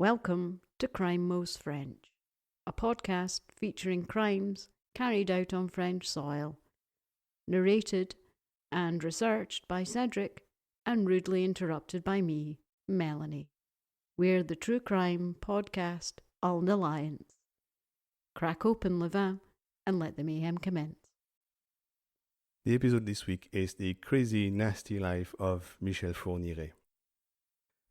Welcome to Crime Most French, a podcast featuring crimes carried out on French soil, narrated and researched by Cedric and rudely interrupted by me, Melanie. We're the true crime podcast en alliance. Crack open le vin and let the mayhem commence. The episode this week is the crazy, nasty life of Michel Fourniret.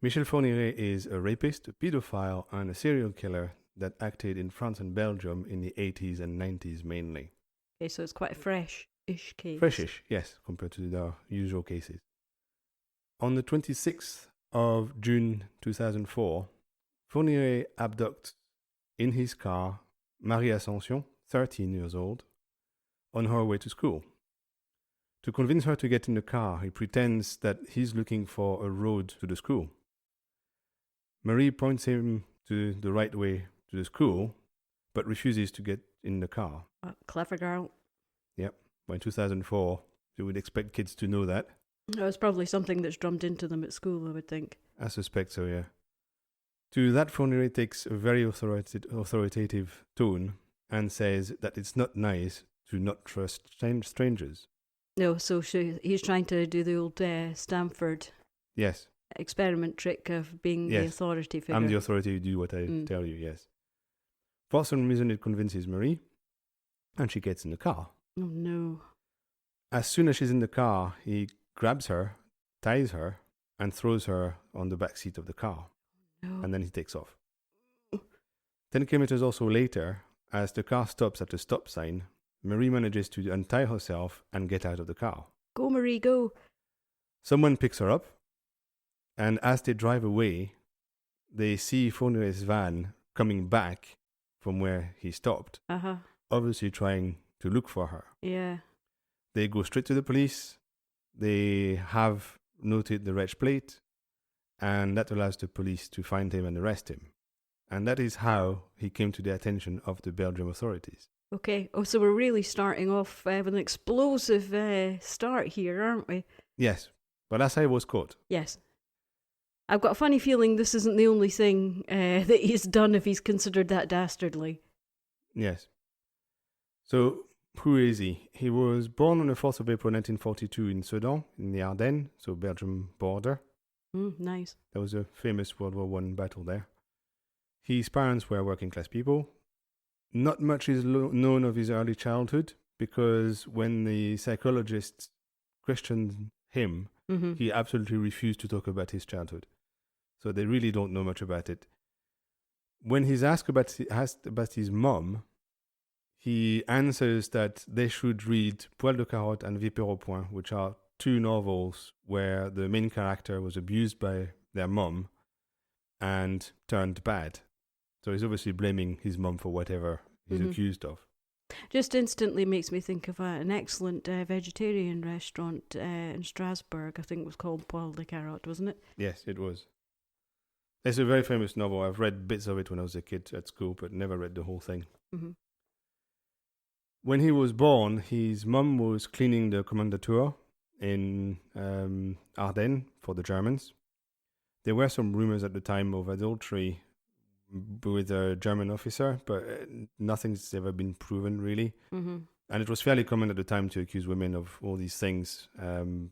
Michel Fourniret is a rapist, a paedophile, and a serial killer that acted in France and Belgium in the 80s and 90s mainly. Okay, so it's quite a fresh-ish case. Freshish, yes, compared to the usual cases. On the 26th of June 2004, Fourniret abducts in his car Marie Ascension, 13 years old, on her way to school. To convince her to get in the car, he pretends that he's looking for a road to the school. Marie points him to the right way to the school, but refuses to get in the car. Clever girl. Yep. Well, in 2004, you would expect kids to know that. It was probably something that's drummed into them at school, I would think. I suspect so, yeah. To that, Fourniret takes a very authoritative tone and says that it's not nice to not trust strangers. No, so he's trying to do the old Stanford Yes. experiment trick of being the authority figure. I'm the authority, you do what I tell you, yes. For some reason, it convinces Marie, and she gets in the car. Oh, no. As soon as she's in the car, he grabs her, ties her, and throws her on the back seat of the car. No. And then he takes off. 10 kilometers or so later, as the car stops at a stop sign, Marie manages to untie herself and get out of the car. Go, Marie, go. Someone picks her up, and as they drive away, they see Fourniret's van coming back from where he stopped, obviously trying to look for her. Yeah. They go straight to the police. They have noted the reg plate, and that allows the police to find him and arrest him. And that is how he came to the attention of the Belgian authorities. Okay. Oh, so we're really starting off with an explosive start here, aren't we? Yes, but that's how he was caught. Yes. I've got a funny feeling this isn't the only thing that he's done if he's considered that dastardly. Yes. So, who is he? He was born on the 4th of April 1942 in Sedan, in the Ardennes, so Belgium border. Nice. There was a famous World War I battle there. His parents were working class people. Not much is known of his early childhood, because when the psychologists questioned him, he absolutely refused to talk about his childhood. So they really don't know much about it. When he's asked about his mom, he answers that they should read Poil de Carotte and Vipère au Point, which are two novels where the main character was abused by their mom and turned bad. So he's obviously blaming his mom for whatever he's accused of. Just instantly makes me think of an excellent vegetarian restaurant in Strasbourg. I think it was called Poil de Carotte, wasn't it? Yes, it was. It's a very famous novel. I've read bits of it when I was a kid at school, but never read the whole thing. When he was born, his mum was cleaning the commandatur in Ardennes for the Germans. There were some rumors at the time of adultery with a German officer, but nothing's ever been proven, really. And it was fairly common at the time to accuse women of all these things,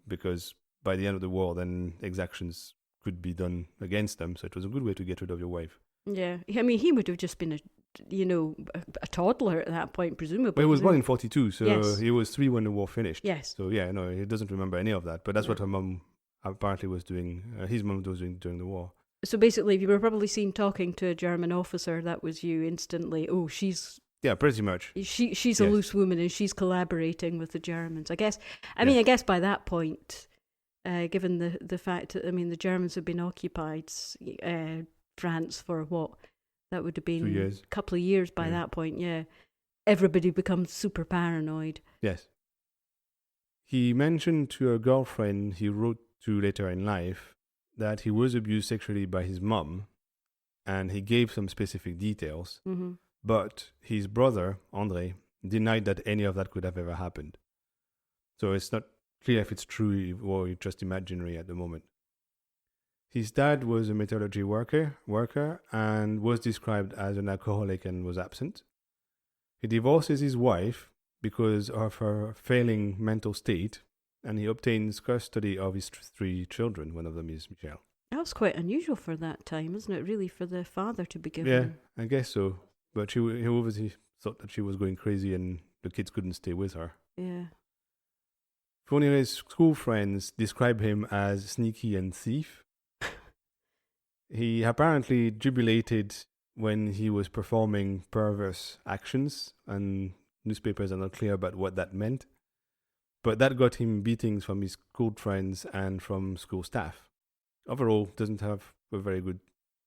because by the end of the war, then exactions could be done against them. So it was a good way to get rid of your wife. Yeah. I mean, he would have just been a toddler at that point, presumably. But he was born in 42, so yes. He was 3 when the war finished. Yes. So yeah, no, he doesn't remember any of that. But that's what her mum apparently was doing, his mum was doing during the war. So basically, if you were probably seen talking to a German officer, that was you instantly, oh, she's... Yeah, pretty much. She's a loose woman and she's collaborating with the Germans. I guess by that point, given the fact that, the Germans have been occupied France for what? That would have been 2 years. A couple of years by that point, yeah. Everybody becomes super paranoid. Yes. He mentioned to a girlfriend he wrote to later in life that he was abused sexually by his mum, and he gave some specific details, but his brother, André, denied that any of that could have ever happened. So it's not clear if it's true or just imaginary at the moment. His dad was a metallurgy worker and was described as an alcoholic and was absent. He divorces his wife because of her failing mental state, and he obtains custody of his 3 children. One of them is Michel. That's quite unusual for that time, isn't it, really, for the father to be given? Yeah, I guess so. But he obviously thought that she was going crazy and the kids couldn't stay with her. Yeah. Fourniret's school friends describe him as sneaky and thief. He apparently jubilated when he was performing perverse actions, and newspapers are not clear about what that meant. But that got him beatings from his school friends and from school staff. Overall, doesn't have a very good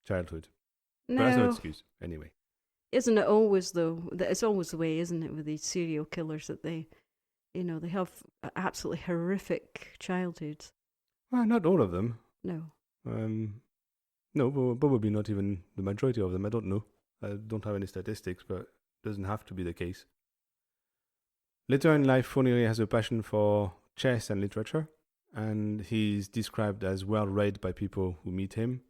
childhood. No. But that's no excuse, anyway. Isn't it always, though? It's always the way, isn't it, with these serial killers, that they have absolutely horrific childhoods. Well, not all of them. No. No, probably not even the majority of them. I don't know. I don't have any statistics, but it doesn't have to be the case. Later in life, Fourniret has a passion for chess and literature, and he's described as well-read by people who meet him,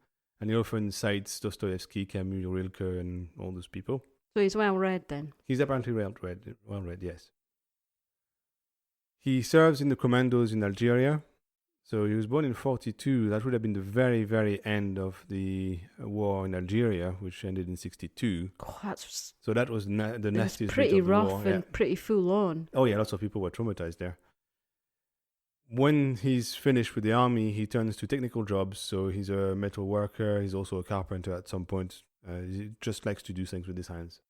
and he often cites Dostoevsky, Camus, Rilke, and all those people. So he's well-read then? He's apparently well-read, yes. He serves in the commandos in Algeria. So he was born in 1942. That would have been the very, very end of the war in Algeria, which ended in 1962. Oh, so that was the nastiest pretty bit of the rough war. and pretty full on. Oh yeah, lots of people were traumatized there. When he's finished with the army, he turns to technical jobs. So he's a metal worker. He's also a carpenter at some point. He just likes to do things with his hands.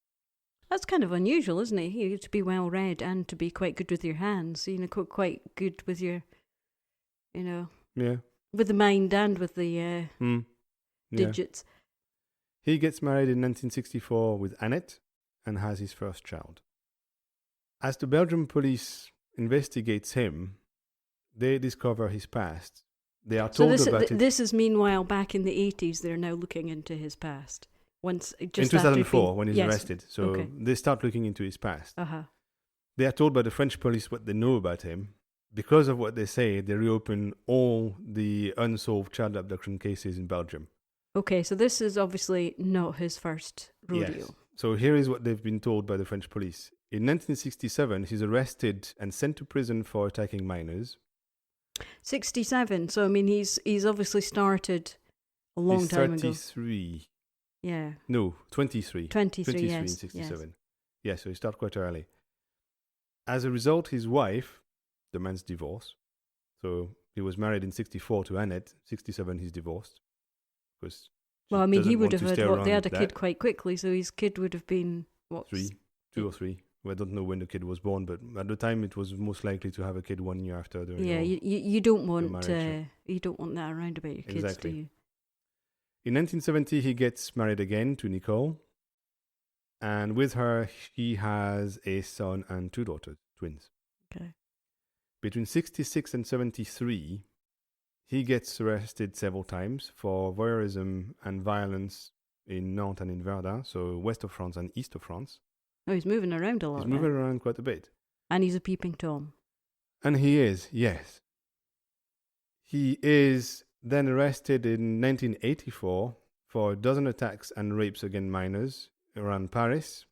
That's kind of unusual, isn't it? You to be well read and to be quite good with your hands. Quite good with your, Yeah. with the mind and with the digits. He gets married in 1964 with Annette and has his first child. As the Belgian police investigates him, they discover his past. They are told about it. This is meanwhile back in the 80s. They're now looking into his past. In 2004, when he's arrested. So they start looking into his past. Uh-huh. They are told by the French police what they know about him. Because of what they say, they reopen all the unsolved child abduction cases in Belgium. Okay, so this is obviously not his first rodeo. Yes. So here is what they've been told by the French police. In 1967, he's arrested and sent to prison for attacking minors. 67. So, I mean, he's obviously started a long time ago. 33. Yeah. No, 23. 23, yes. in 67. Yes, so he started quite early. As a result, his wife demands divorce. So he was married in 64 to Annette. 67, he's divorced. Well, I mean, he would have they had a kid quite quickly, so his kid would have been, what? 2 or 3. Well, I don't know when the kid was born, but at the time it was most likely to have a kid 1 year after. You don't want that around about your kids, exactly. do you? In 1970, he gets married again to Nicole, and with her, he has a son and 2 daughters, twins. Okay. Between 66 and 73, he gets arrested several times for voyeurism and violence in Nantes and in Verdun, so west of France and east of France. Oh, he's moving around a lot. He's moving around quite a bit. And he's a peeping Tom. And he is, yes. He is then arrested in 1984 for a dozen attacks and rapes against minors around Paris,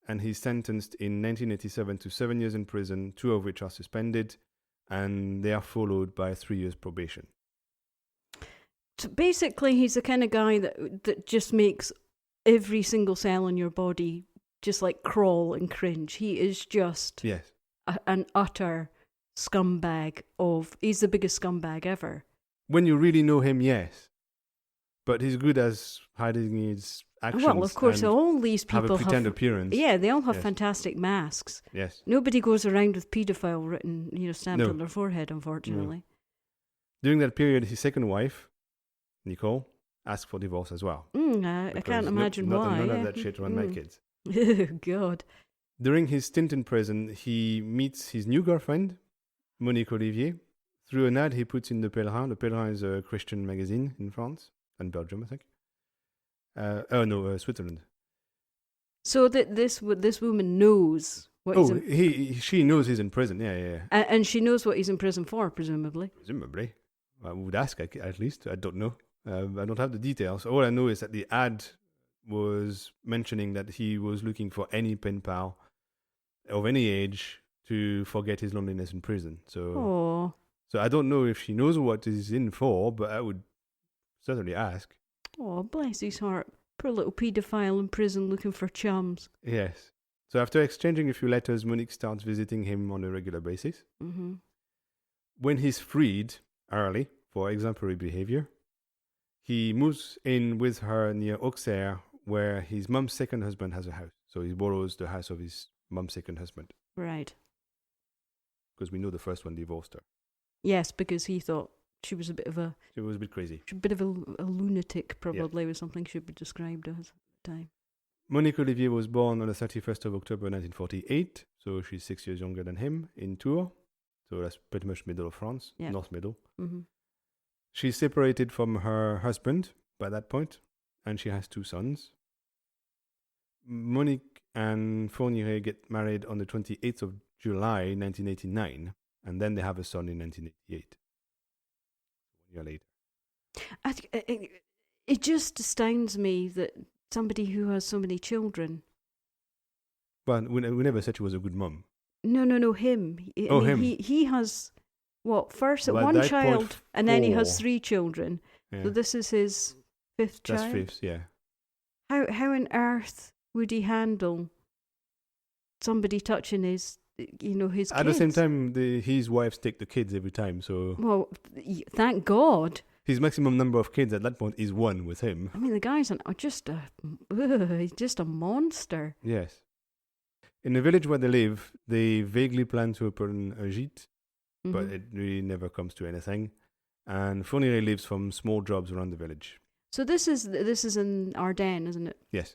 and he's sentenced in 1987 to 7 years in prison, 2 of which are suspended, and they are followed by 3 years probation. So basically, he's the kind of guy that just makes every single cell in your body just like crawl and cringe. He is just an utter scumbag he's the biggest scumbag ever. When you really know him, yes. But he's good as hiding his actions. Well, of course, all these people have a pretend appearance. Yeah, they all have fantastic masks. Yes. Nobody goes around with paedophile written, stamped on their forehead, unfortunately. No. During that period, his second wife, Nicole, asked for divorce as well. I can't imagine why. None of that shit around my kids. Oh, God. During his stint in prison, he meets his new girlfriend, Monique Olivier, through an ad he puts in Le Pèlerin. Le Pèlerin is a Christian magazine in France and Belgium, I think. Switzerland. So that this woman knows what she knows he's in prison, yeah. And she knows what he's in prison for, presumably. Presumably. I would ask, at least. I don't know. I don't have the details. All I know is that the ad was mentioning that he was looking for any pen pal of any age to forget his loneliness in prison. So I don't know if she knows what he's in for, but I would certainly ask. Oh, bless his heart. Poor little paedophile in prison looking for chums. Yes. So after exchanging a few letters, Monique starts visiting him on a regular basis. Mm-hmm. When he's freed early for exemplary behavior, he moves in with her near Auxerre, where his mum's second husband has a house. So he borrows the house of his mum's second husband. Right. Because we know the first one divorced her. Yes, because he thought she was a bit of a... She was a bit crazy. A bit of a lunatic, probably, was something she would be described as at the time. Monique Olivier was born on the 31st of October 1948, so she's 6 years younger than him, in Tours. So that's pretty much middle of France, north middle. Mm-hmm. She's separated from her husband by that point, and she has 2 sons. Monique and Fourniret get married on the 28th of July 1989, and then they have a son in 1988. 1 year later. It just astounds me that somebody who has so many children... Well, we never said she was a good mum. No, him. Him. He has, first Well, one child, and then he has 4. 3 children. Yeah. So this is his 5th child? That's 5th, yeah. How on earth would he handle somebody touching his kids? At the same time, his wives take the kids every time, so... Well, thank God. His maximum number of kids at that point is 1 with him. I mean, the guy's he's just a monster. Yes. In the village where they live, they vaguely plan to open a gîte, but it really never comes to anything. And Fourniret lives from small jobs around the village. So this is in Ardennes, isn't it? Yes.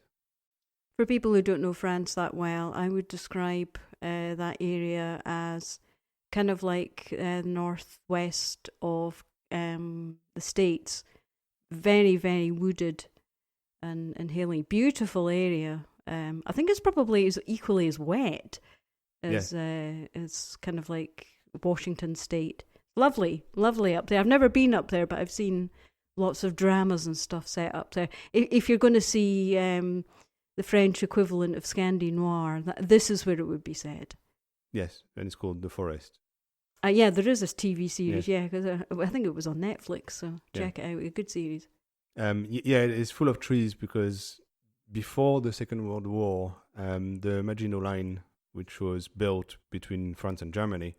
For people who don't know France that well, I would describe that area as kind of like northwest of the States. Very, very wooded and hilly. Beautiful area. I think it's probably equally as wet as kind of like Washington State. Lovely up there. I've never been up there, but I've seen lots of dramas and stuff set up there. If you're going to see the French equivalent of Scandi Noir, this is where it would be set. Yes, and it's called The Forest. Yeah, there is this TV series, Yes. because I think it was on Netflix, so check it out. A good series. It's full of trees because before the Second World War, the Maginot Line, which was built between France and Germany,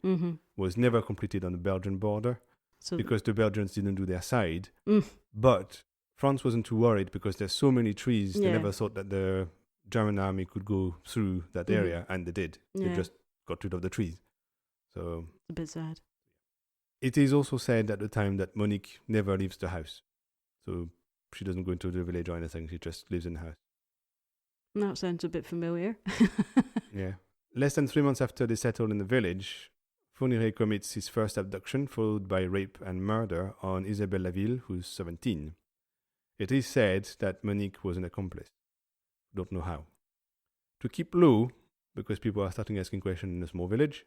was never completed on the Belgian border because the Belgians didn't do their side. But France wasn't too worried because there's so many trees, they never thought that the German army could go through that area, and they did. They just got rid of the trees. So it's a bit sad. It is also said at the time that Monique never leaves the house. So she doesn't go into the village or anything, she just lives in the house. That sounds a bit familiar. Yeah. Less than 3 months after they settle in the village, Fourniret commits his first abduction, followed by rape and murder on Isabelle Laville, who's 17. It is said that Monique was an accomplice. Don't know how. To keep low, because people are starting asking questions in a small village,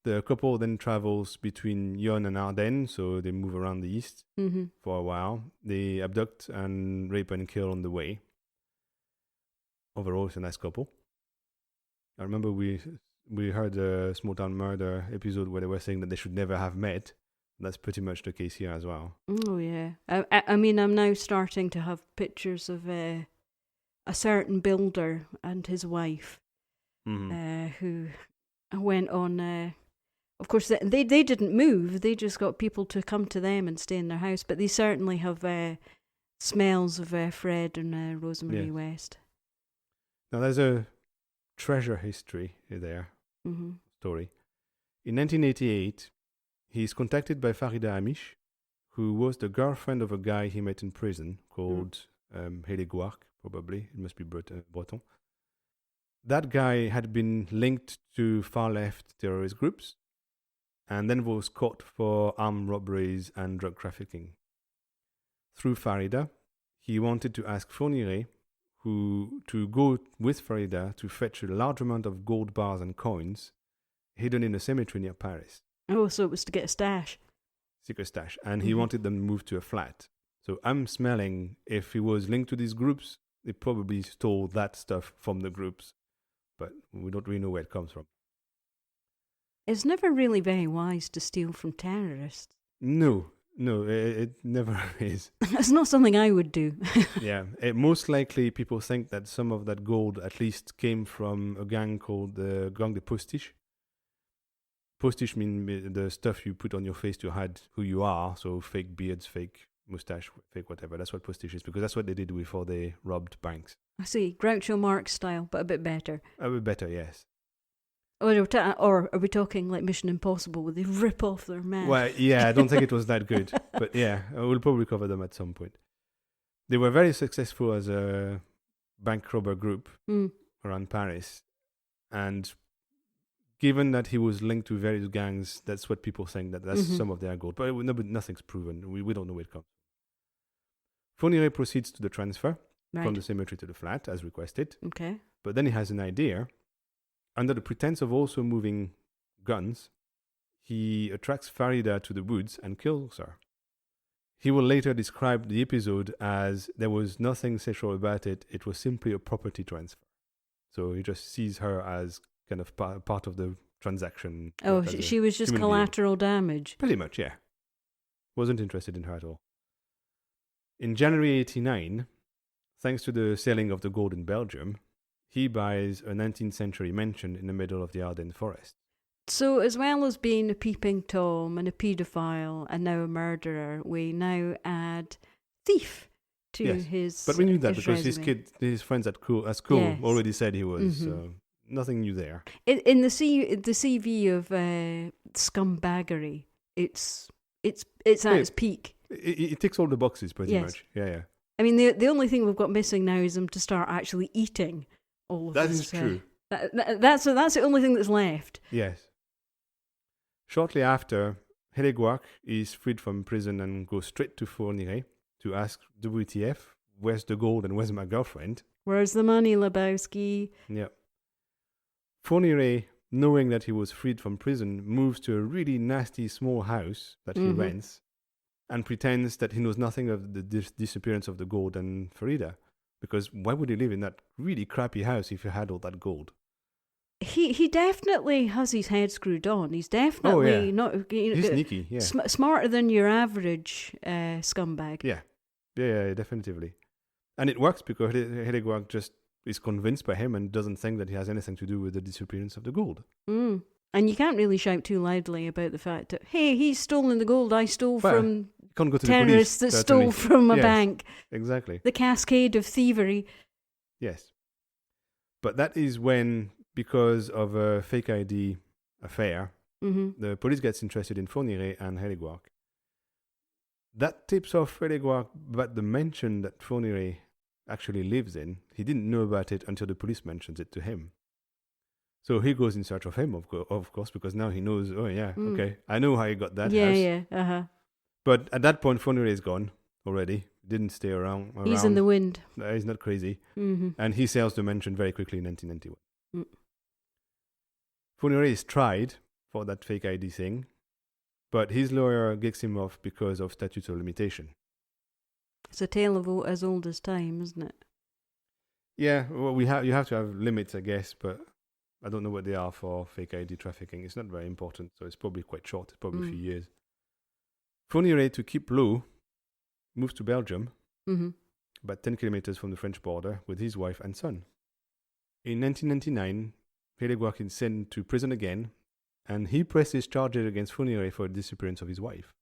the couple then travels between Yonne and Ardennes, so they move around the east for a while. They abduct and rape and kill on the way. Overall, it's a nice couple. I remember we heard a Small Town Murder episode where they were saying that they should never have met. That's pretty much the case here as well. Oh, yeah. I mean, I'm now starting to have pictures of a certain builder and his wife who went on... of course, they didn't move. They just got people to come to them and stay in their house. But they certainly have smells of Fred and Rosemary West. Now, there's a treasure history there, story. In 1988, he's contacted by Farida Amish, who was the girlfriend of a guy he met in prison called Hélé Gouarc, probably. It must be Breton. That guy had been linked to far-left terrorist groups and then was caught for armed robberies and drug trafficking. Through Farida, he wanted to ask Fourniret to go with Farida to fetch a large amount of gold bars and coins hidden in a cemetery near Paris. Oh, so it was to get a stash. Secret stash. And he wanted them moved to a flat. So I'm smelling, if he was linked to these groups, they probably stole that stuff from the groups. But we don't really know where it comes from. It's never really very wise to steal from terrorists. No, it never is. It's not something I would do. Yeah, most likely people think that some of that gold at least came from a gang called the Gang de Postiche. Postiche means the stuff you put on your face to hide who you are, so fake beards, fake mustache, fake whatever. That's what Postiche is, because that's what they did before they robbed banks. I see, Groucho Marx style, but a bit better. A bit better, yes. Or are we talking like Mission Impossible, where they rip off their mask? Well, yeah, I don't think it was that good. But yeah, we'll probably cover them at some point. They were very successful as a bank robber group around Paris. And given that he was linked to various gangs, that's what people think, that's some of their gold. But nothing's proven. We don't know where it comes from. Fourniret proceeds to the transfer from the cemetery to the flat, as requested. Okay. But then he has an idea. Under the pretense of also moving guns, he attracts Farida to the woods and kills her. He will later describe the episode as there was nothing sexual about it, it was simply a property transfer. So he just sees her as kind of part of the transaction. Oh, she was just collateral damage. Pretty much, yeah. Wasn't interested in her at all. In January 1989, thanks to the selling of the gold in Belgium, he buys a 19th century mansion in the middle of the Ardennes forest. So as well as being a peeping Tom and a paedophile and now a murderer, we now add thief to his But we knew that because resume. his friends at school already said he was. So nothing new there. In the CV of scumbaggery, it's at its peak. It ticks all the boxes pretty much. Yeah. I mean, the only thing we've got missing now is him to start actually eating all of that this. Is true. That's the only thing that's left. Yes. Shortly after, Héléguac is freed from prison and goes straight to Fourniret to ask WTF, where's the gold and where's my girlfriend? Where's the money, Lebowski? Yeah. Fourniret, knowing that he was freed from prison, moves to a really nasty small house that he rents and pretends that he knows nothing of the disappearance of the gold and Farida. Because why would he live in that really crappy house if he had all that gold? He definitely has his head screwed on. He's definitely not. He's sneaky, yeah. Smarter than your average scumbag. Yeah, definitively. And it works because Héléguac just is convinced by him and doesn't think that he has anything to do with the disappearance of the gold. And you can't really shout too loudly about the fact that, hey, he's stolen the gold I stole from can't go to terrorists the police, that stole from a bank. Exactly. The cascade of thievery. Yes. But that is when, because of a fake ID affair, the police gets interested in Fourniret and Héléguac. That tips off Héléguac about the mansion that Fourniret actually lives in. He didn't know about it until the police mentions it to him. So he goes in search of him, of course, because now he knows, okay, I know how he got that house. But at that point, Fourniret is gone already. Didn't stay around. He's in the wind. He's not crazy. And he sells the mansion very quickly in 1991. Fourniret is tried for that fake ID thing, but his lawyer kicks him off because of statute of limitation. It's a tale of as old as time, isn't it? Yeah, well, you have to have limits, I guess, but I don't know what they are for fake ID trafficking. It's not very important, so it's probably quite short. It's probably a few years. Fourniret, to keep low, moves to Belgium, about 10 kilometers from the French border, with his wife and son. In 1999, Héléguac is sent to prison again, and he presses charges against Fourniret for the disappearance of his wife.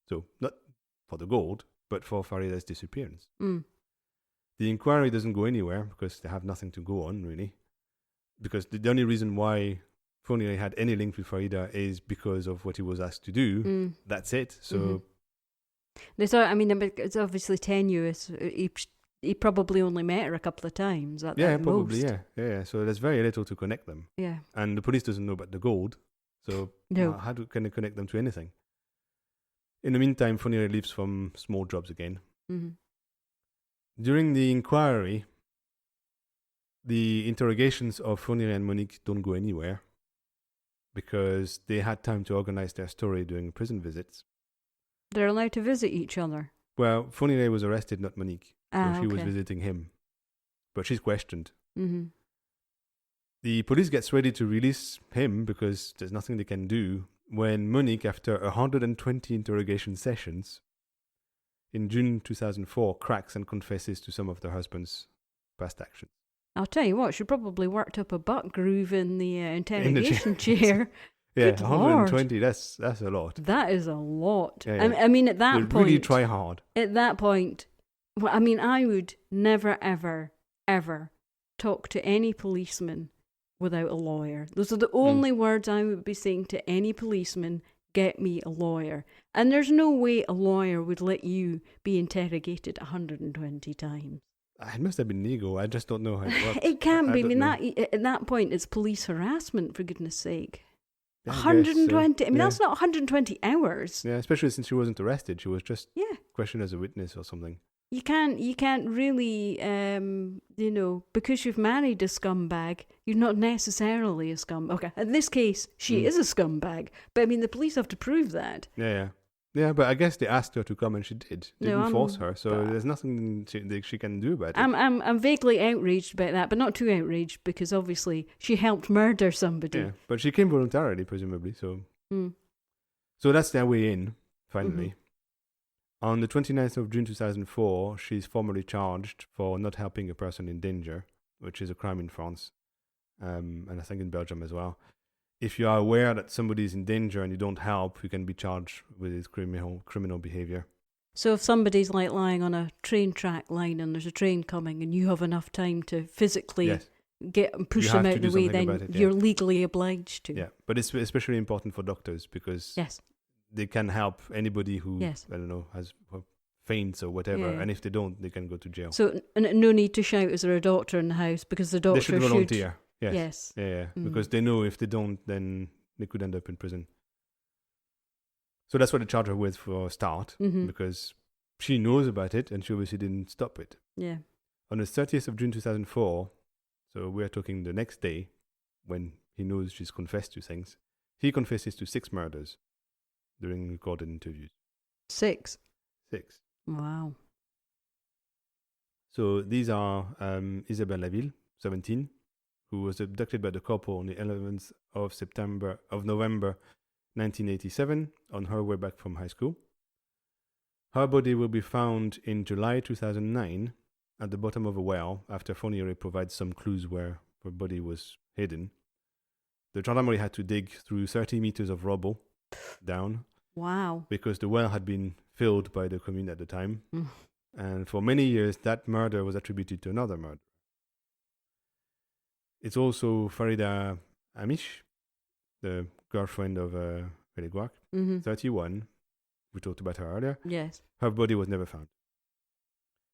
So, not for the gold, but for Farida's disappearance. The inquiry doesn't go anywhere, because they have nothing to go on, really. Because the only reason why Fourniret had any link with Farida is because of what he was asked to do. That's it. So, it's obviously tenuous. He probably only met her a couple of times. Probably. Yeah. So there's very little to connect them. Yeah. And the police doesn't know about the gold. So how can they connect them to anything? In the meantime, Fourniret leaves from small jobs again. During the inquiry, the interrogations of Fourniret and Monique don't go anywhere because they had time to organize their story during prison visits. They're allowed to visit each other. Well, Fourniret was arrested, not Monique. So she was okay. visiting him. But she's questioned. Mm-hmm. The police gets ready to release him because there's nothing they can do when Monique, after 120 interrogation sessions, in June 2004, cracks and confesses to some of her husband's past actions. I'll tell you what, she probably worked up a butt groove in the interrogation chair. chair. Yeah, Good 120, that's a lot. That is a lot. Yeah, yeah. I mean, at that They point... really try hard. At that point, well, I mean, I would never, ever, ever talk to any policeman without a lawyer. Those are the only words I would be saying to any policeman: get me a lawyer. And there's no way a lawyer would let you be interrogated 120 times. It must have been legal. I just don't know how it works. It can be. I mean, know. at that point, it's police harassment, for goodness sake. Yeah, 120. I mean, yeah. that's not 120 hours. Yeah, especially since she wasn't arrested. She was just questioned as a witness or something. You can't really, because you've married a scumbag, you're not necessarily a scumbag. Okay, in this case, she is a scumbag. But I mean, the police have to prove that. Yeah. Yeah, but I guess they asked her to come and she did. They didn't force her, so there's nothing she can do about it. I'm vaguely outraged about that, but not too outraged because obviously she helped murder somebody. Yeah, but she came voluntarily, presumably. So, so that's their way in. Finally, on the 29th of June 2004, she's formally charged for not helping a person in danger, which is a crime in France, and I think in Belgium as well. If you are aware that somebody is in danger and you don't help, you can be charged with criminal behavior. So if somebody's like lying on a train track line and there's a train coming and you have enough time to physically push them out of the way, then you're legally obliged to. Yeah, but it's especially important for doctors because they can help anybody who, I don't know, has faints or whatever, and if they don't, they can go to jail. So no need to shout, is there a doctor in the house? Because the doctor should volunteer. Yes. Yeah. Mm. Because they know if they don't, then they could end up in prison. So that's what they charge her with for a start, because she knows about it and she obviously didn't stop it. Yeah. On the 30th of June 2004, so we're talking the next day, when he knows she's confessed to things, he confesses to 6 murders during recorded interviews. 6? 6. Wow. So these are Isabelle Laville, 17, who was abducted by the couple on the 11th of November 1987 on her way back from high school. Her body will be found in July 2009 at the bottom of a well after Fourniret provides some clues where her body was hidden. The gendarmerie had to dig through 30 meters of rubble down. Wow. Because the well had been filled by the commune at the time. And for many years, that murder was attributed to another murder. It's also Farida Amish, the girlfriend of Grégoire, 31. We talked about her earlier. Yes. Her body was never found.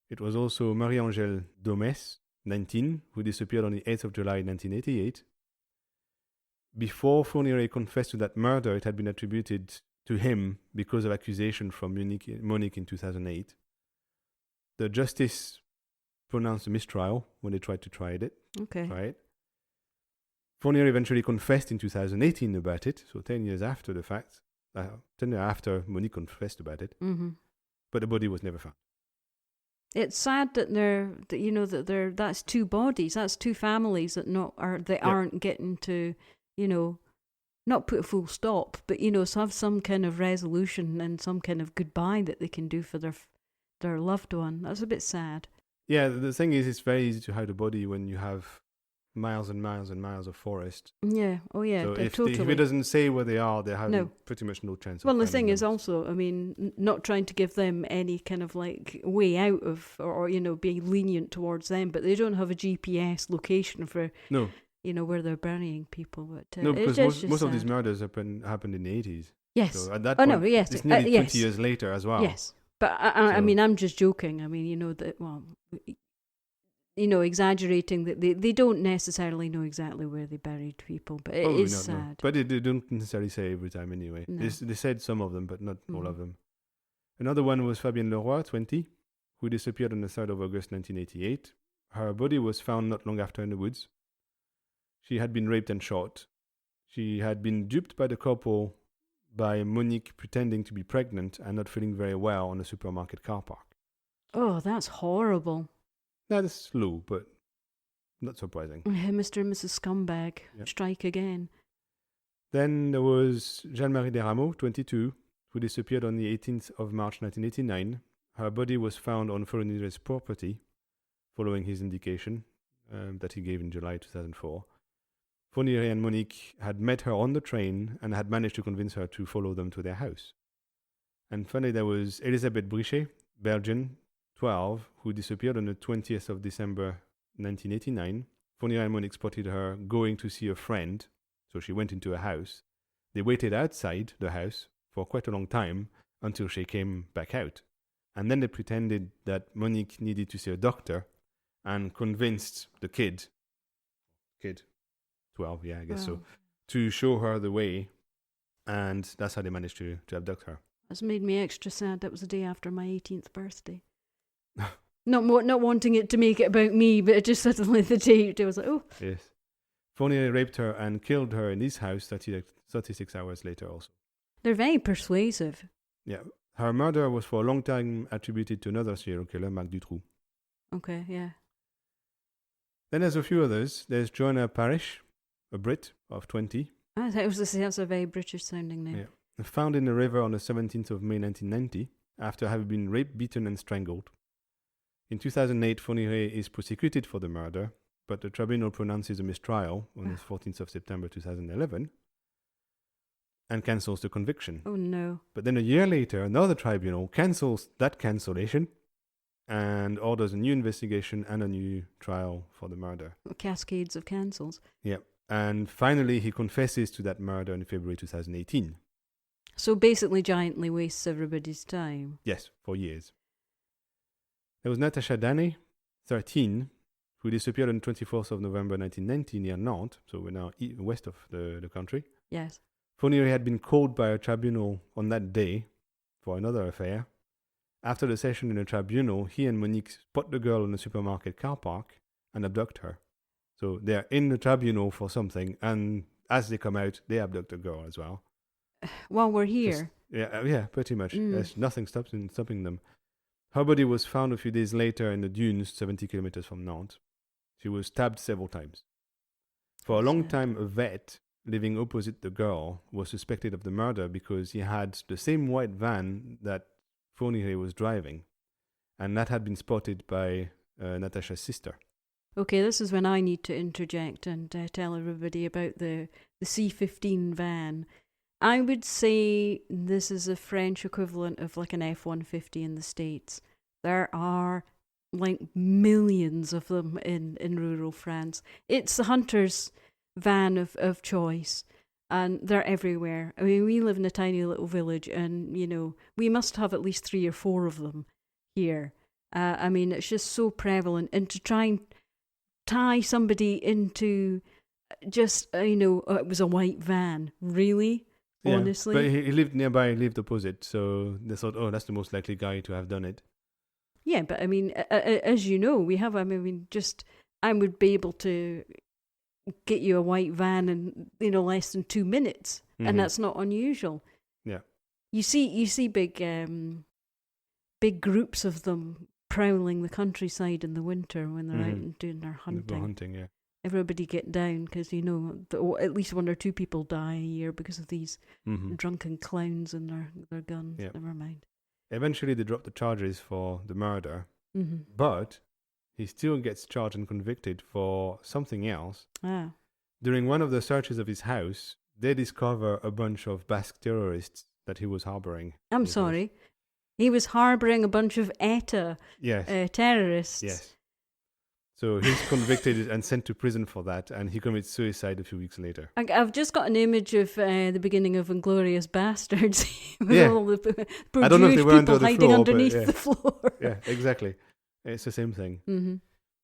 It was also Marie-Angèle Domès, 19, who disappeared on the 8th of July 1988. Before Fourniret confessed to that murder, it had been attributed to him because of accusation from Monique in 2008. The justice pronounced a mistrial when they tried to try it. Okay. Right. Fourniret eventually confessed in 2018 about it, so 10 years after the fact, 10 years after Monique confessed about it, but the body was never found. It's sad that that's 2 bodies, that's 2 families that aren't getting to, not put a full stop, but so have some kind of resolution and some kind of goodbye that they can do for their loved one. That's a bit sad. Yeah, the thing is, it's very easy to hide a body when you have miles and miles and miles of forest. Yeah, oh yeah, so totally. If it doesn't say where they are, they have pretty much no chance. Well, the thing is also, I mean, not trying to give them any kind of like way out of, or being lenient towards them, but they don't have a GPS location for where they're burying people. But no, because most of these murders happened in the 80s. Yes. So at that point, it's nearly 20 years later as well. Yes, but I mean, I'm just joking. I mean, exaggerating that they don't necessarily know exactly where they buried people, but it is sad. No. But they don't necessarily say every time anyway. No. They said some of them, but not all of them. Another one was Fabienne Leroy, 20, who disappeared on the 3rd of August 1988. Her body was found not long after in the woods. She had been raped and shot. She had been duped by the couple by Monique pretending to be pregnant and not feeling very well on a supermarket car park. Oh, that's horrible. That's low, but not surprising. Mr. and Mrs. Scumbag. Yep. Strike again. Then there was Jeanne-Marie Desrameaux, 22, who disappeared on the 18th of March 1989. Her body was found on Fourniret's property, following his indication that he gave in July 2004. Fourniret and Monique had met her on the train and had managed to convince her to follow them to their house. And finally, there was Elisabeth Brichet, Belgian, 12, who disappeared on the 20th of December 1989. Fourniret and Monique spotted her going to see a friend, so she went into a house. They waited outside the house for quite a long time until she came back out. And then they pretended that Monique needed to see a doctor and convinced the kid, 12, yeah, I guess so, to show her the way. And that's how they managed to abduct her. That's made me extra sad. That was the day after my 18th birthday. Not wanting it to make it about me, but it just suddenly the day I was like, oh. Yes. Fourniret raped her and killed her in his house 36 hours later also. They're very persuasive. Yeah. Her murder was for a long time attributed to another serial killer, Marc Dutroux. Okay, yeah. Then there's a few others. There's Joanna Parish, a Brit of 20. I thought it was that's a very British sounding name. Yeah. Found in a river on the 17th of May 1990 after having been raped, beaten and strangled. In 2008, Fourniret is prosecuted for the murder, but the tribunal pronounces a mistrial on the 14th of September 2011 and cancels the conviction. Oh no. But then a year later, another tribunal cancels that cancellation and orders a new investigation and a new trial for the murder. Cascades of cancels. Yeah. And finally, he confesses to that murder in February 2018. So basically giantly wastes everybody's time. Yes, for years. There was Natasha Daney, 13, who disappeared on 24th of November 1990 near Nantes, so we're now west of the country. Yes. Fourniret had been called by a tribunal on that day for another affair. After the session in the tribunal, he and Monique spot the girl in the supermarket car park and abduct her. So they're in the tribunal for something, and as they come out, they abduct the girl as well. While we're here. Yeah, pretty much. There's nothing stopping them. Her body was found a few days later in the dunes, 70 kilometers from Nantes. She was stabbed several times. For a long time, a vet living opposite the girl was suspected of the murder because he had the same white van that Fourniret was driving, and that had been spotted by Natasha's sister. Okay, this is when I need to interject and tell everybody about the C-15 van. I would say this is a French equivalent of like an F-150 in the States. There are like millions of them in rural France. It's the hunter's van of choice, and they're everywhere. I mean, we live in a tiny little village, and, you know, we must have at least 3 or 4 of them here. I mean, it's just so prevalent. And to try and tie somebody into just, it was a white van, really? Yeah, honestly. But he lived nearby, he lived opposite, so they thought, oh, that's the most likely guy to have done it. Yeah, but I mean, as you know, I would be able to get you a white van in, less than 2 minutes, and that's not unusual. Yeah. You see big groups of them prowling the countryside in the winter when they're out and doing their hunting. Yeah. Everybody get down because, at least 1 or 2 people die a year because of these drunken clowns and their guns. Yep. Never mind. Eventually, they dropped the charges for the murder, but he still gets charged and convicted for something else. Ah. During one of the searches of his house, they discover a bunch of Basque terrorists that he was harboring. I'm sorry. He was harboring a bunch of ETA terrorists. Yes. So he's convicted and sent to prison for that, and he commits suicide a few weeks later. I've just got an image of the beginning of Inglourious Bastards with all the poor Jewish people hiding underneath the floor. Yeah, exactly. It's the same thing. Mm-hmm.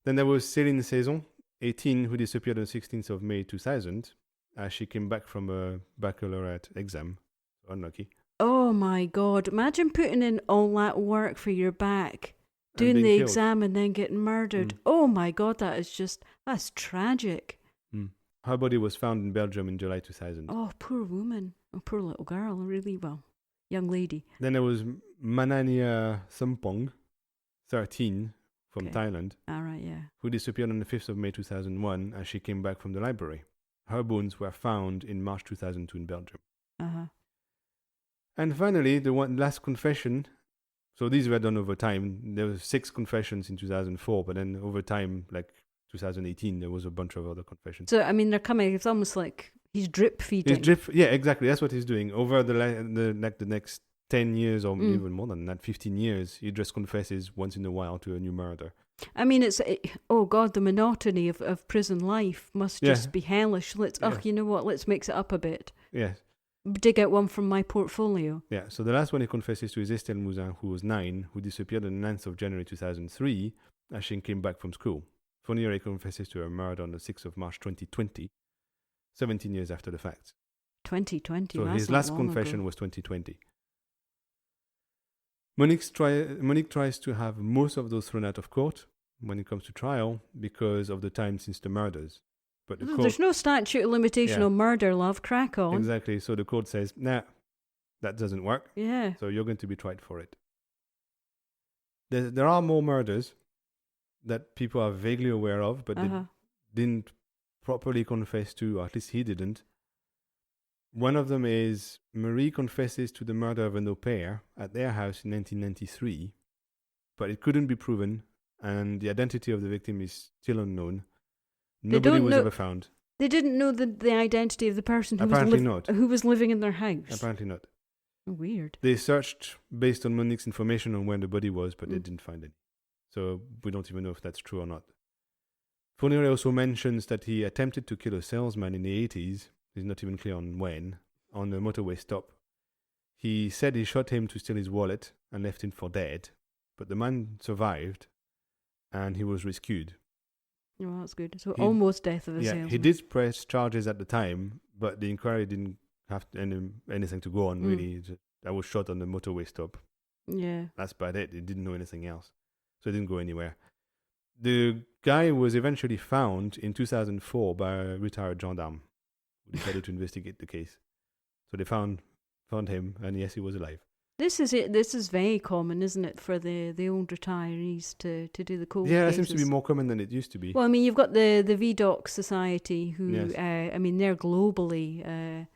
Then there was Céline Saison, 18, who disappeared on the 16th of May 2000 as she came back from a baccalaureate exam. Unlucky. Oh my God. Imagine putting in all that work for your back, doing the exam and then getting murdered. Oh my God, that's tragic. Her body was found in Belgium in July 2000. Oh, poor woman. Oh, poor little girl. Really, well, young lady. Then there was Manania Sampong, 13, from Thailand, All right, yeah. who disappeared on the 5th of May 2001 as she came back from the library. Her bones were found in March 2002 in Belgium. Uh-huh. And finally, the one last confession. So these were done over time. There were 6 confessions in 2004, but then over time, like 2018, there was a bunch of other confessions. So, I mean, they're coming, it's almost like he's drip feeding. Yeah, exactly. That's what he's doing. Over the next 10 years or even more than that, 15 years, he just confesses once in a while to a new murder. I mean, oh God, the monotony of prison life must just be hellish. You know what, let's mix it up a bit. Yes. Dig out one from my portfolio. Yeah, so the last one he confesses to is Estelle Mouzin, who was 9, who disappeared on the 9th of January 2003 as she came back from school. Fourniret confesses to her murder on the 6th of March 2020, 17 years after the fact. 2020, so his last confession was 2020. Monique tries to have most of those thrown out of court when it comes to trial because of the time since the murders. But there's no statute of limitation on murder, love. Crack on. Exactly. So the court says, nah, that doesn't work. Yeah. So you're going to be tried for it. There are more murders that people are vaguely aware of, but they didn't properly confess to, or at least he didn't. One of them is Marie confesses to the murder of an au pair at their house in 1993, but it couldn't be proven, and the identity of the victim is still unknown. Nobody was ever found. They didn't know the identity of the person who was living in their house. Apparently not. Weird. They searched based on Monique's information on where the body was, but they didn't find it. So we don't even know if that's true or not. Fourniret also mentions that he attempted to kill a salesman in the 80s. It's not even clear on when, on a motorway stop. He said he shot him to steal his wallet and left him for dead, but the man survived and he was rescued. Oh, that's good. So almost death of a salesman. He did press charges at the time, but the inquiry didn't have anything to go on, really. I was shot on the motorway stop. Yeah. That's about it. He didn't know anything else. So it didn't go anywhere. The guy was eventually found in 2004 by a retired gendarme who decided to investigate the case. So they found him, and yes, he was alive. This is it. This is very common, isn't it, for the old retirees to do the cold cases? Yeah, it seems to be more common than it used to be. Well, I mean, you've got the VDoc Society, who, I mean, they're globally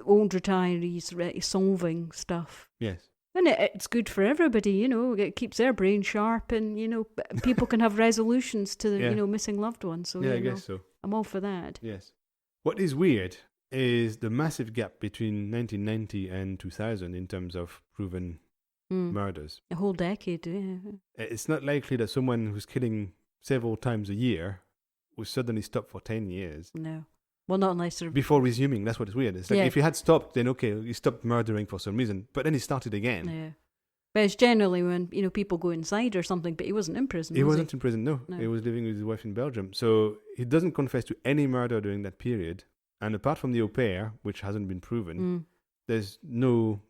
old retirees solving stuff. Yes. And it's good for everybody, you know. It keeps their brain sharp, and, you know, people can have resolutions to, you know, missing loved ones. So, I guess so. I'm all for that. Yes. What is weird is the massive gap between 1990 and 2000 in terms of proven murders. A whole decade, yeah. It's not likely that someone who's killing several times a year will suddenly stop for 10 years. No. Well, not unless they're... Before resuming, that's what is weird. It's like if he had stopped, then okay, he stopped murdering for some reason, but then he started again. Yeah. But it's generally when, you know, people go inside or something, but he wasn't in prison, He wasn't in prison, no. He was living with his wife in Belgium. So he doesn't confess to any murder during that period. And apart from the au pair, which hasn't been proven, there's no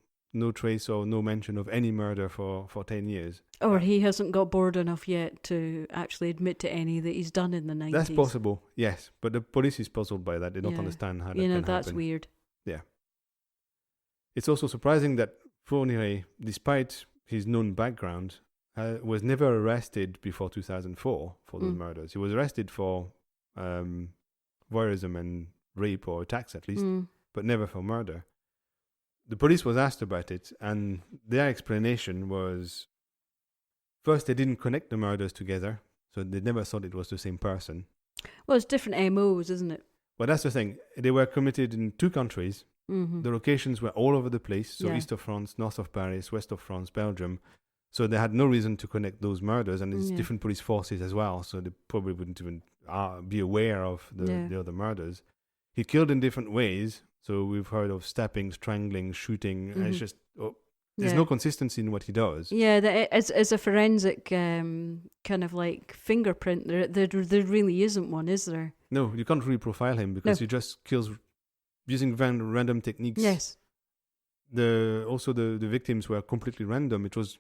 trace or no mention of any murder for 10 years. Or he hasn't got bored enough yet to actually admit to any that he's done in the 90s. That's possible, yes. But the police is puzzled by that. They don't understand how that can happen. That's weird. Yeah. It's also surprising that Fourniret, despite his known background, was never arrested before 2004 for those murders. He was arrested for voyeurism and rape or attacks at least, but never for murder. The police was asked about it, and their explanation was, first, they didn't connect the murders together, so they never thought it was the same person. Well, it's different MOs, isn't it? Well, that's the thing. They were committed in 2 countries. The locations were all over the place, so east of France, north of Paris, west of France, Belgium. So they had no reason to connect those murders, and there's different police forces as well, so they probably wouldn't even be aware of the other murders. He killed in different ways, so we've heard of stabbing, strangling, shooting, and it's just... There's no consistency in what he does. Yeah, as a forensic kind of like fingerprint, there really isn't one, is there? No, you can't really profile him because he just kills using random techniques. Yes. Also, the victims were completely random. It was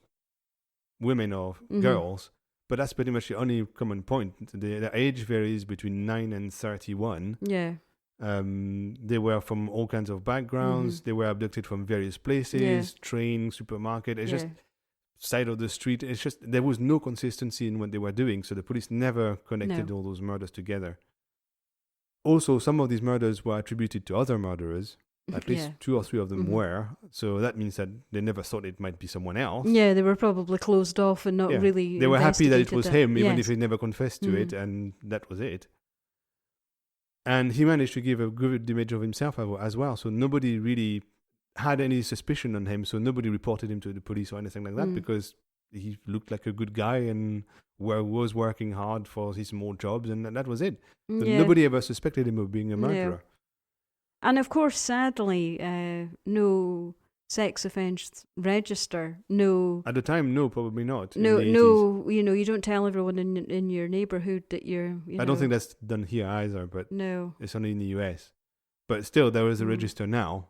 women or girls, but that's pretty much the only common point. The age varies between 9 and 31. Yeah. They were from all kinds of backgrounds. They were abducted from various places, train, supermarket. It's just side of the street. It's just there was no consistency in what they were doing, so the police never connected all those murders together. Also, some of these murders were attributed to other murderers. At least 2 or 3 of them were. So that means that they never thought it might be someone else. Yeah, they were probably closed off and not really. They were happy that it was him, even if he never confessed to it, and that was it. And he managed to give a good image of himself as well. So nobody really had any suspicion on him. So nobody reported him to the police or anything like that because he looked like a good guy and was working hard for his small jobs, and that was it. So nobody ever suspected him of being a murderer. And of course, sadly, no sex offence register. No. At the time, no, probably not. No. You don't tell everyone in your neighbourhood that you're. I don't think that's done here either, but no, it's only in the US. But still, there is a register now.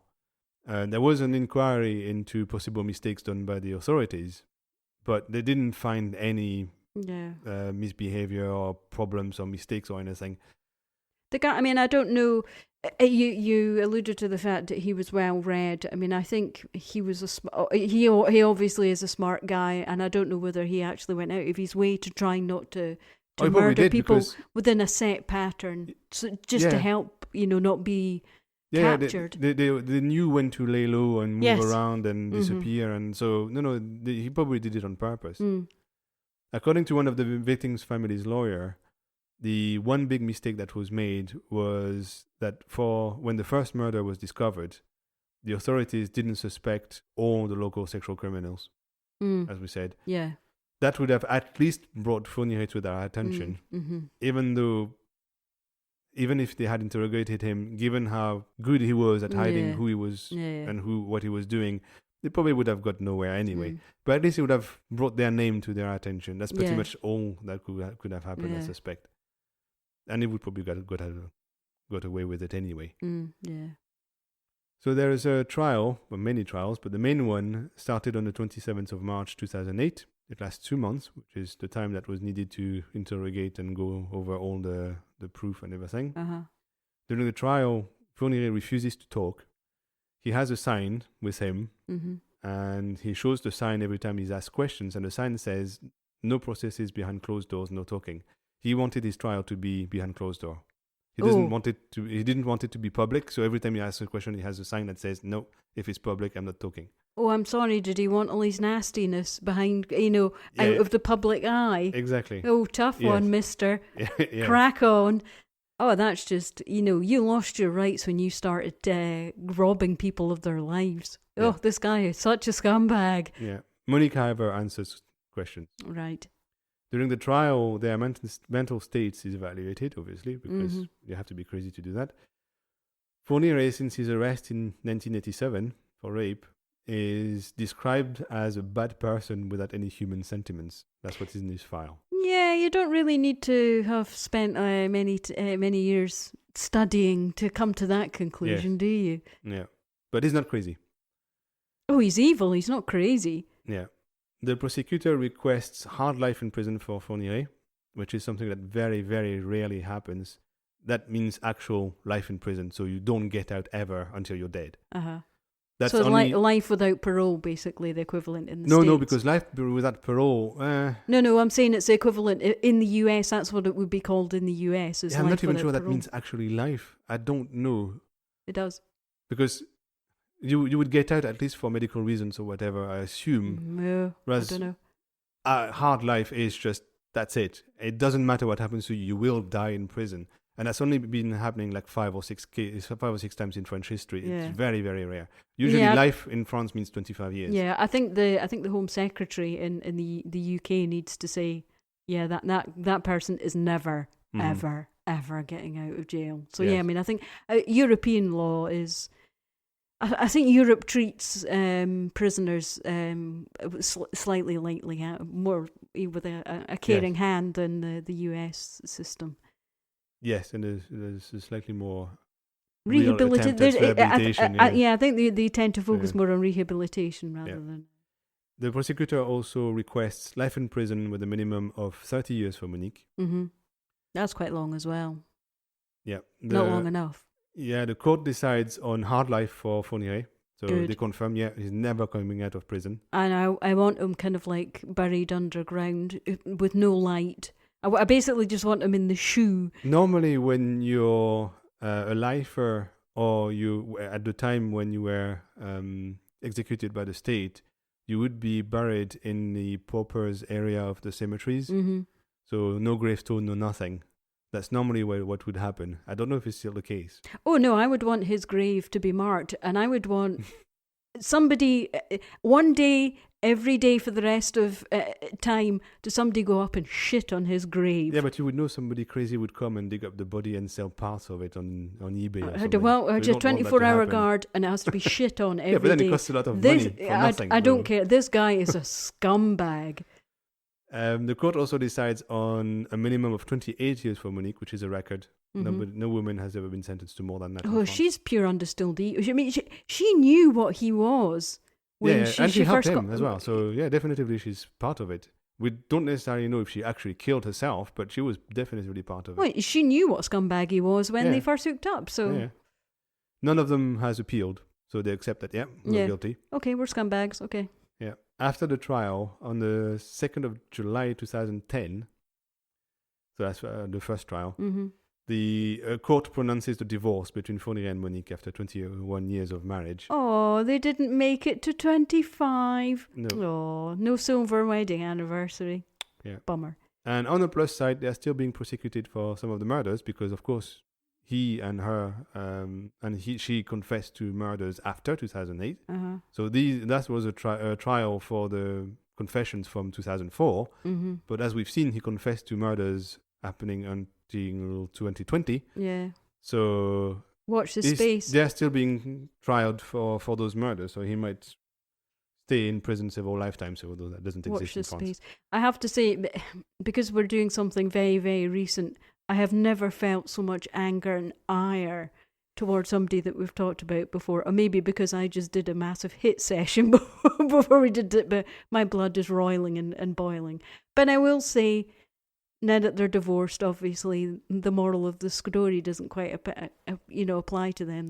There was an inquiry into possible mistakes done by the authorities, but they didn't find any misbehavior or problems or mistakes or anything. The guy. I mean, I don't know. You alluded to the fact that he was well read. I mean, I think he was he obviously is a smart guy, and I don't know whether he actually went out of his way to try not to murder people within a set pattern, so just to help not be captured. They knew when to lay low and move around and disappear, and so he probably did it on purpose. According to one of the victims' family's lawyer, the one big mistake that was made was that when the first murder was discovered, the authorities didn't suspect all the local sexual criminals, as we said. Yeah. That would have at least brought Fourniret to their attention, even if they had interrogated him, given how good he was at hiding who he was and what he was doing, they probably would have got nowhere anyway. But at least it would have brought their name to their attention. That's pretty much all that could have happened, I suspect. And he would probably got away with it anyway. So there is a trial, well, many trials, but the main one started on the 27th of March 2008. It lasts 2 months, which is the time that was needed to interrogate and go over all the proof and everything. During the trial, Fourniret refuses to talk. He has a sign with him, and he shows the sign every time he's asked questions, and the sign says, "No processes behind closed doors, no talking." He wanted his trial to be behind closed door. He didn't want it to be public, so every time he asks a question, he has a sign that says, "No, if it's public, I'm not talking." Oh, I'm sorry, did he want all his nastiness behind, out of the public eye? Exactly. Oh, tough one, mister. Crack on. Oh, that's just, you lost your rights when you started robbing people of their lives. Oh, this guy is such a scumbag. Yeah. Monique, however, answers questions. Right. During the trial, their mental states is evaluated, obviously, because you have to be crazy to do that. Fourniret, since his arrest in 1987 for rape, is described as a bad person without any human sentiments. That's what's in his file. Yeah, you don't really need to have spent many years studying to come to that conclusion, do you? Yeah, but he's not crazy. Oh, he's evil. He's not crazy. Yeah. The prosecutor requests hard life in prison for Fourniret, which is something that very, very rarely happens. That means actual life in prison, so you don't get out ever until you're dead. That's so only life without parole, basically, the equivalent in the States. No, because life without parole... No, I'm saying it's the equivalent. In the US, that's what it would be called in the US. I'm not even sure that means actually life. I don't know. It does. Because... You would get out at least for medical reasons or whatever, I assume. Yeah, whereas I don't know. Hard life is just, that's it. It doesn't matter what happens to you, you will die in prison. And that's only been happening like 5 or 6 times in French history. It's very, very rare. Usually life in France means 25 years. Yeah, I think the Home Secretary in the UK needs to say, that person is never, ever getting out of jail. So I mean, I think European law is... I think Europe treats prisoners slightly lightly, more with a caring hand than the US system. Yes, and there's a slightly more rehabilitation. Rehabilitation. I think they tend to focus more on rehabilitation rather than. The prosecutor also requests life in prison with a minimum of 30 years for Monique. Mm-hmm. That's quite long as well. Yeah. Not long enough. Yeah, the court decides on hard life for Fourniret. So Good. they confirm, he's never coming out of prison. And I want him kind of like buried underground with no light. I basically just want him in the shoe. Normally, when you're a lifer, or you at the time when you were executed by the state, you would be buried in the paupers area of the cemeteries. Mm-hmm. So no gravestone, no nothing. That's normally what would happen. I don't know if it's still the case. Oh, no, I would want his grave to be marked, and I would want somebody, one day, every day for the rest of time, to somebody go up and shit on his grave. Yeah, but you would know somebody crazy would come and dig up the body and sell parts of it on eBay or something. Well, a 24-hour guard, and it has to be shit on every day. Yeah, but then it costs a lot of money for nothing. I don't care. This guy is a scumbag. The court also decides on a minimum of 28 years for Monique, which is a record. Mm-hmm. No woman has ever been sentenced to more than that. Oh, she's pure undistilled evil. I mean, she knew what he was. When and she helped him as well. So, definitely she's part of it. We don't necessarily know if she actually killed herself, but she was definitely part of it. Well, she knew what scumbag he was when they first hooked up. So yeah. None of them has appealed, so they accept that, we're guilty. Okay, we're scumbags, okay. Yeah. After the trial, on the 2nd of July 2010, so that's the first trial, the court pronounces the divorce between Fourniret and Monique after 21 years of marriage. Oh, they didn't make it to 25. No. Oh, no silver wedding anniversary. Yeah. Bummer. And on the plus side, they're still being prosecuted for some of the murders because, of course, he and her, she confessed to murders after 2008. Uh-huh. So that was a trial for the confessions from 2004. Mm-hmm. But as we've seen, he confessed to murders happening until 2020. Yeah. So watch the space. They're still being tried for those murders, so he might stay in prison several lifetimes, although that doesn't exist in France. Space. I have to say, because we're doing something very, very recent, I have never felt so much anger and ire towards somebody that we've talked about before, or maybe because I just did a massive hit session before we did it, but my blood is roiling and boiling. But I will say, now that they're divorced, obviously, the moral of the story doesn't quite apply to them.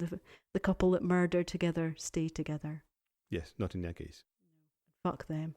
The couple that murder together stay together. Yes, not in their case. Fuck them.